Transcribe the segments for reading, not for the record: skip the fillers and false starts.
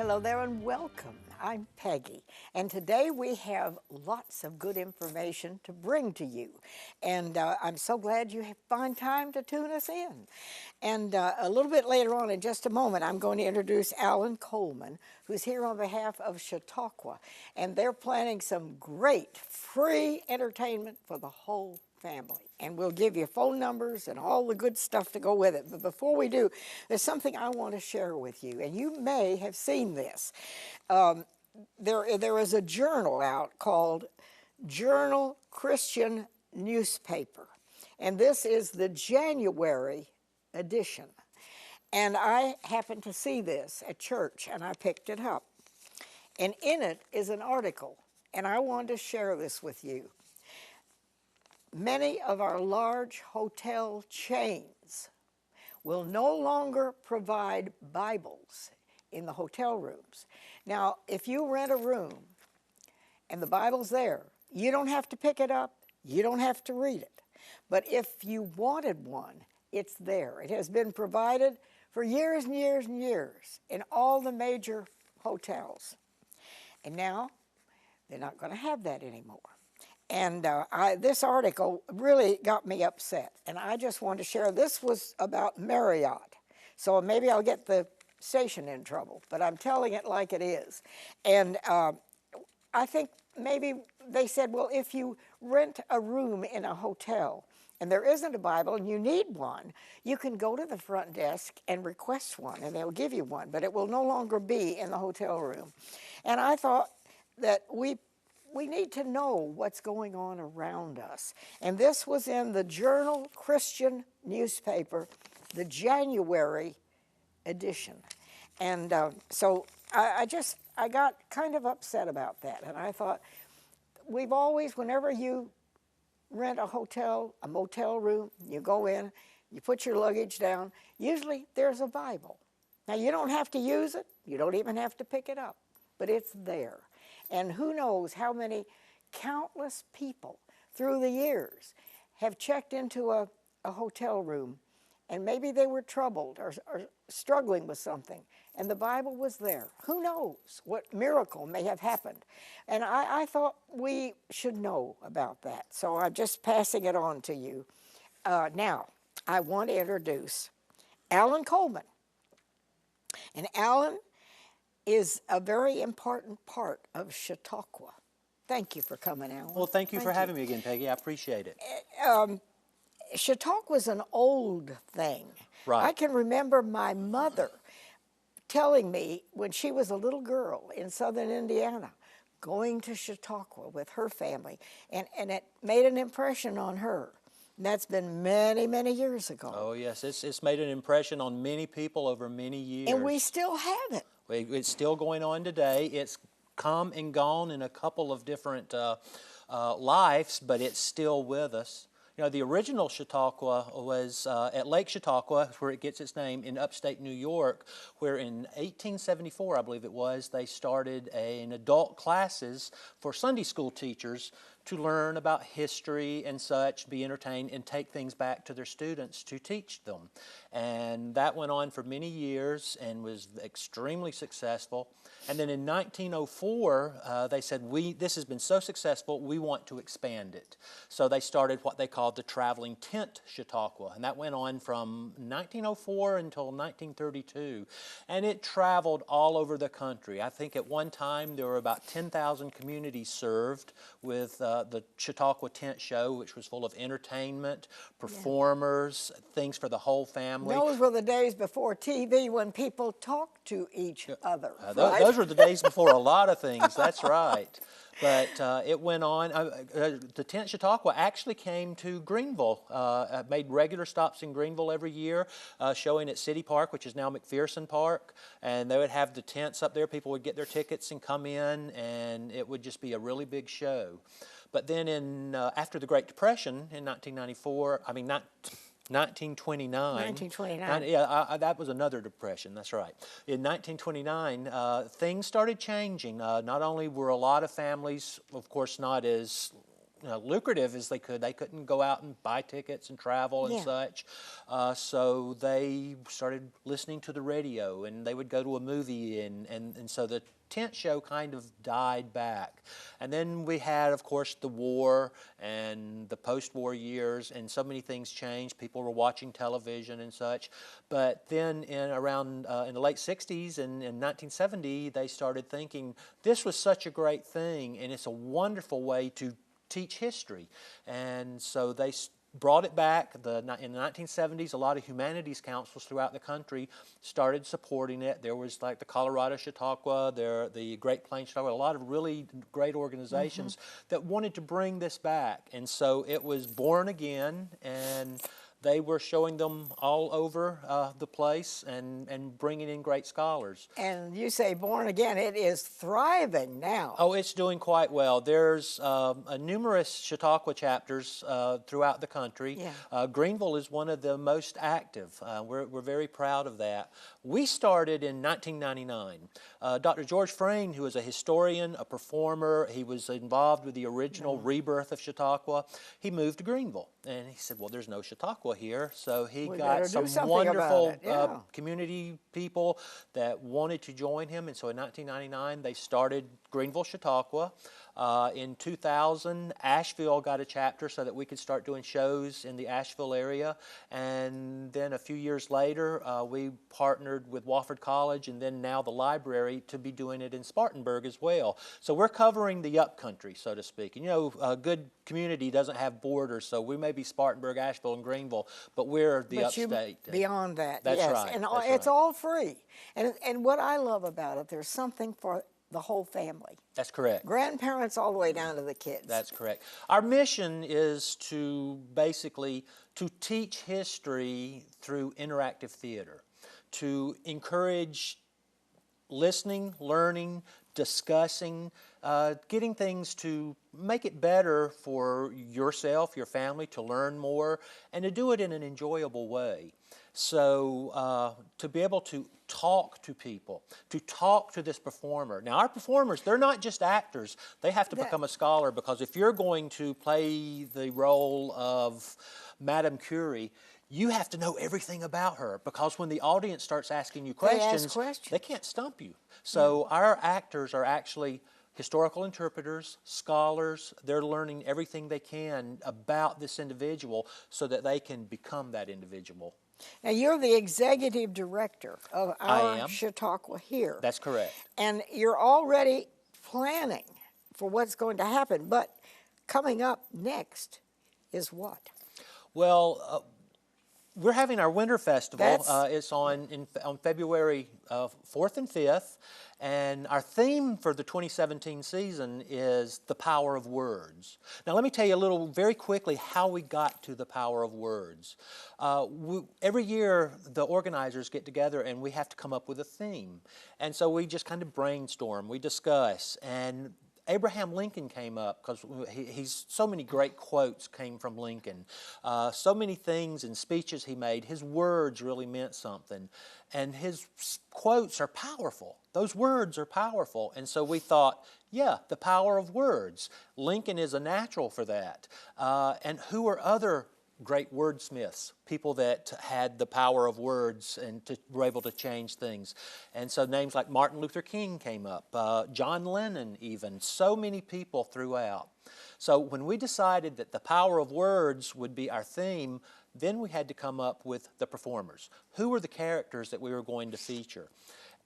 hello there and welcome. I'm Peggy, and today we have lots of good information to bring to you. And I'm so glad you find time to tune us in. And a little bit later on, in just a moment, I'm going to introduce Alan Coleman, who's here on behalf of Chautauqua. And they're planning some great free entertainment for the whole family. And we'll give you phone numbers and all the good stuff to go with it. But before we do, there's something I want to share with you. And you may have seen this. There is a journal out called Journal Christian Newspaper. And this is the January edition. And I happened to see this at church, and I picked it up. And in it is an article, and I wanted to share this with you. Many of our large hotel chains will no longer provide Bibles in the hotel rooms. Now, if you rent a room and the Bible's there, you don't have to pick it up, you don't have to read it. But if you wanted one, it's there. It has been provided for years and years and years in all the major hotels. And now, they're not going to have that anymore. And this article really got me upset, and I just wanted to share. This was about Marriott, so maybe I'll get the station in trouble, but I'm telling it like it is. And I think maybe they said, well, if you rent a room in a hotel and there isn't a Bible and you need one, you can go to the front desk and request one, and they'll give you one, but it will no longer be in the hotel room. And I thought that we need to know what's going on around us. And this was in the Journal Christian Newspaper, the January edition. And so I got kind of upset about that. And I thought, we've always, whenever you rent a hotel, a motel room, you go in, you put your luggage down, usually there's a Bible. Now, you don't have to use it. You don't even have to pick it up, but it's there. And who knows how many countless people through the years have checked into a hotel room, and maybe they were troubled or struggling with something, and the Bible was there. Who knows what miracle may have happened? And I thought we should know about that. So I'm just passing it on to you. Now, I want to introduce Alan Coleman. And Alan is a very important part of Chautauqua. Thank you for coming, Alan. Well, thank you for having me again, Peggy. I appreciate it. Chautauqua's an old thing. Right. I can remember my mother telling me when she was a little girl in southern Indiana, going to Chautauqua with her family, and it made an impression on her. And that's been many, many years ago. Oh, yes. It's made an impression on many people over many years. And we still have it. It's still going on today. It's come and gone in a couple of different lives, but it's still with us. You know, the original Chautauqua was at Lake Chautauqua, where it gets its name, in upstate New York, where in 1874, I believe it was, they started an adult classes for Sunday school teachers to learn about history and such, be entertained, and take things back to their students to teach them. And that went on for many years and was extremely successful. And then in 1904, they said, this has been so successful, we want to expand it. So they started what they called the Traveling Tent Chautauqua, and that went on from 1904 until 1932. And it traveled all over the country. I think at one time there were about 10,000 communities served with the Chautauqua Tent Show, which was full of entertainment, performers, things for the whole family. Those were the days before TV when people talked to each other. Right? Those were the days before a lot of things, that's right. But it went on. The Tent Chautauqua actually came to Greenville, made regular stops in Greenville every year, showing at City Park, which is now McPherson Park. And they would have the tents up there. People would get their tickets and come in, and it would just be a really big show. But then after the Great Depression in 1929. Yeah, that was another depression, that's right. In 1929, things started changing. Not only were a lot of families, of course, not as lucrative as they could. They couldn't go out and buy tickets and travel and Yeah. such. So they started listening to the radio, and they would go to a movie, and so the tent show kind of died back. And then we had, of course, the war and the post-war years, and so many things changed. People were watching television and such. But then in the late 60s and in 1970, they started thinking this was such a great thing, and it's a wonderful way to teach history. And so they brought it back. In the 1970s, a lot of humanities councils throughout the country started supporting it. There was like the Colorado Chautauqua, the Great Plains Chautauqua, a lot of really great organizations that wanted to bring this back. And so it was born again, and they were showing them all over the place and bringing in great scholars. And you say born again, it is thriving now. Oh, it's doing quite well. There's numerous Chautauqua chapters throughout the country. Yeah. Greenville is one of the most active. We're very proud of that. We started in 1999. Dr. George Frayne, who is a historian, a performer, he was involved with the original rebirth of Chautauqua. He moved to Greenville, and he said, well, there's no Chautauqua here. So he got some wonderful community people that wanted to join him. And so in 1999, they started Greenville Chautauqua. In 2000, Asheville got a chapter so that we could start doing shows in the Asheville area. And then a few years later, we partnered with Wofford College and then now the library to be doing it in Spartanburg as well. So we're covering the upcountry, so to speak. And you know, a good community doesn't have borders, so we may be Spartanburg, Asheville, and Greenville, but we're the upstate. Beyond that, That's yes. right. And That's it's right. all free. And what I love about it, there's something for the whole family. That's correct. Grandparents all the way down to the kids. That's correct. Our mission is to basically to teach history through interactive theater, to encourage listening, learning, discussing, getting things to make it better for yourself, your family, to learn more, and to do it in an enjoyable way. So to be able to talk to people, to talk to this performer. Now our performers, they're not just actors. They have to become a scholar, because if you're going to play the role of Madame Curie, you have to know everything about her, because when the audience starts asking you questions, they can't stump you. So our actors are actually historical interpreters, scholars. They're learning everything they can about this individual so that they can become that individual. Now, you're the executive director of our Chautauqua here. That's correct. And you're already planning for what's going to happen. But coming up next is what? Well, we're having our winter festival. It's on February 4th and 5th. And our theme for the 2017 season is the power of words. Now let me tell you very quickly how we got to the power of words. Every year the organizers get together and we have to come up with a theme. And so we just kind of brainstorm, we discuss, and Abraham Lincoln came up because so many great quotes came from Lincoln. So many things and speeches he made, his words really meant something. And his quotes are powerful. Those words are powerful. And so we thought, yeah, the power of words. Lincoln is a natural for that. And who are other great wordsmiths, people that had the power of words and were able to change things? And so names like Martin Luther King came up, John Lennon even, so many people throughout. So when we decided that the power of words would be our theme, then we had to come up with the performers. Who were the characters that we were going to feature?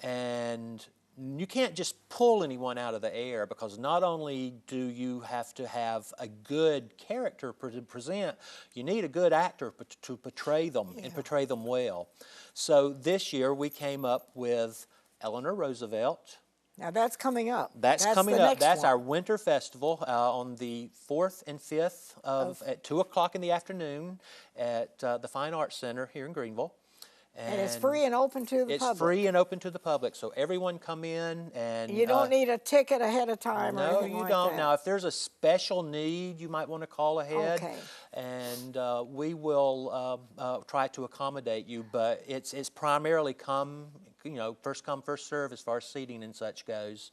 And you can't just pull anyone out of the air, because not only do you have to have a good character to present, you need a good actor to portray them and portray them well. So this year we came up with Eleanor Roosevelt. Now that's coming up. That's coming up. That's our winter festival on the 4th and 5th at 2 o'clock in the afternoon at the Fine Arts Center here in Greenville. And it's free and open to the public. It's free and open to the public, so everyone come in and... You don't need a ticket ahead of time or anything like that. No, you don't. Now, if there's a special need, you might want to call ahead. Okay. And we will try to accommodate you, but it's primarily first come, first serve as far as seating and such goes.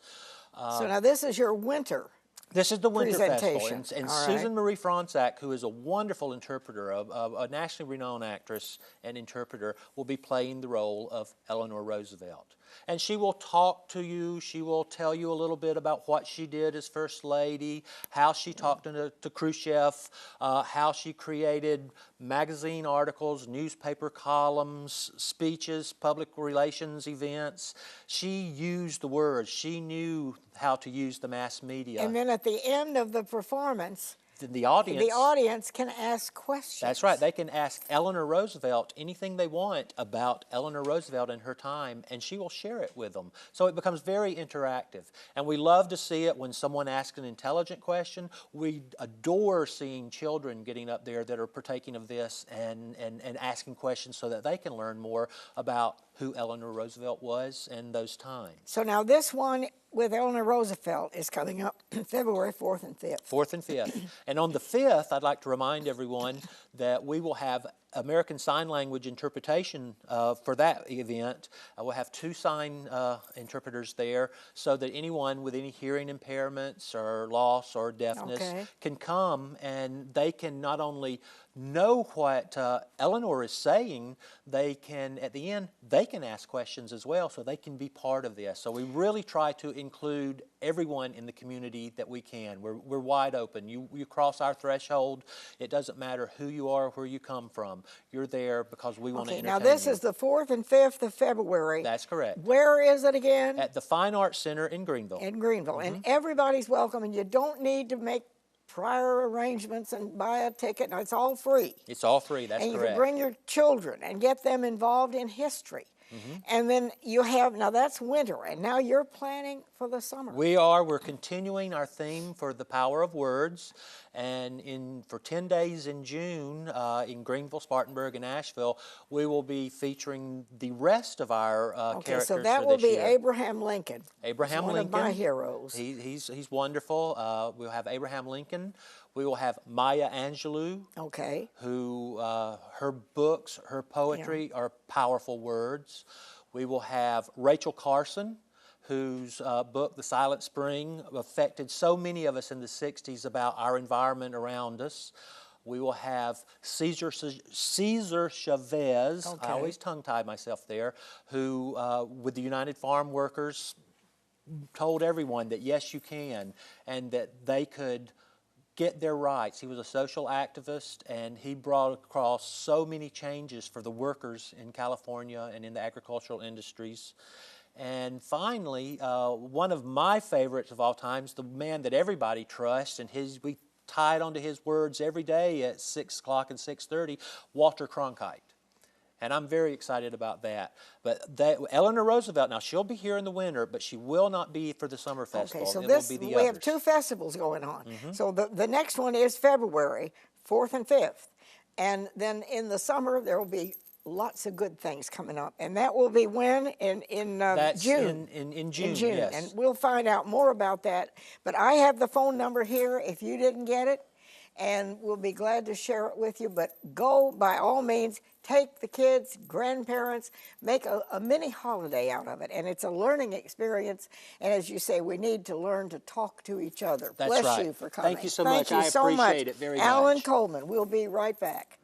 So now this is your winter This is the Winter Festival, presentation. and All right. Susan Marie Franczak, who is a wonderful interpreter, a nationally renowned actress and interpreter, will be playing the role of Eleanor Roosevelt. And she will talk to you, she will tell you a little bit about what she did as First Lady, how she talked to Khrushchev, how she created magazine articles, newspaper columns, speeches, public relations events. She used the words, she knew how to use the mass media. And then at the end of the performance, the audience can ask questions. That's right. They can ask Eleanor Roosevelt anything they want about Eleanor Roosevelt and her time, and she will share it with them. So it becomes very interactive. And we love to see it when someone asks an intelligent question. We adore seeing children getting up there that are partaking of this and asking questions so that they can learn more about who Eleanor Roosevelt was and those times. So now this one with Eleanor Roosevelt is coming up February 4th and 5th. 4th and 5th. And on the 5th, I'd like to remind everyone that we will have American Sign Language interpretation for that event. We'll have 2 sign interpreters there so that anyone with any hearing impairments or loss or deafness can come, and they can not only know what Eleanor is saying, they can, at the end, they can ask questions as well, so they can be part of this. So we really try to include everyone in the community that we can. We're wide open. You cross our threshold, it doesn't matter who you are, where you come from. You're there because we want to entertain you. Now this is the 4th and 5th of February. That's correct. Where is it again? At the Fine Arts Center in Greenville. In Greenville. And everybody's welcome, and you don't need to make prior arrangements and buy a ticket. No, it's all free. It's all free, that's correct. And you correct. can bring your children and get them involved in history. And then you have, now that's winter, and now you're planning for the summer. We're continuing our theme for the power of words, and for 10 days in June in Greenville, Spartanburg, and Asheville, we will be featuring the rest of our characters so that for will this be year. Abraham Lincoln. Abraham Lincoln. One of my heroes. He's wonderful. We'll have Abraham Lincoln. We will have Maya Angelou, who her books, her poetry are powerful words. We will have Rachel Carson, whose book, The Silent Spring, affected so many of us in the 60s about our environment around us. We will have Cesar Chavez, I always tongue-tied myself there, who, with the United Farm Workers, told everyone that yes, you can, and that they could get their rights. He was a social activist, and he brought across so many changes for the workers in California and in the agricultural industries. And finally, one of my favorites of all times, the man that everybody trusts, and we tied onto his words every day at 6 o'clock and 6:30, Walter Cronkite. And I'm very excited about that. But Eleanor Roosevelt, now she'll be here in the winter, but she will not be for the summer festival. So we have 2 festivals going on. So the next one is February 4th and 5th. And then in the summer, there will be lots of good things coming up. And that will be when? In That's June. In June, in June. yes. And we'll find out more about that. But I have the phone number here if you didn't get it. And we'll be glad to share it with you. But go, by all means, take the kids, grandparents, make a mini holiday out of it. And it's a learning experience. And as you say, we need to learn to talk to each other. That's Bless right. you for coming. Thank you so much. I appreciate it very much. Alan Coleman, we'll be right back.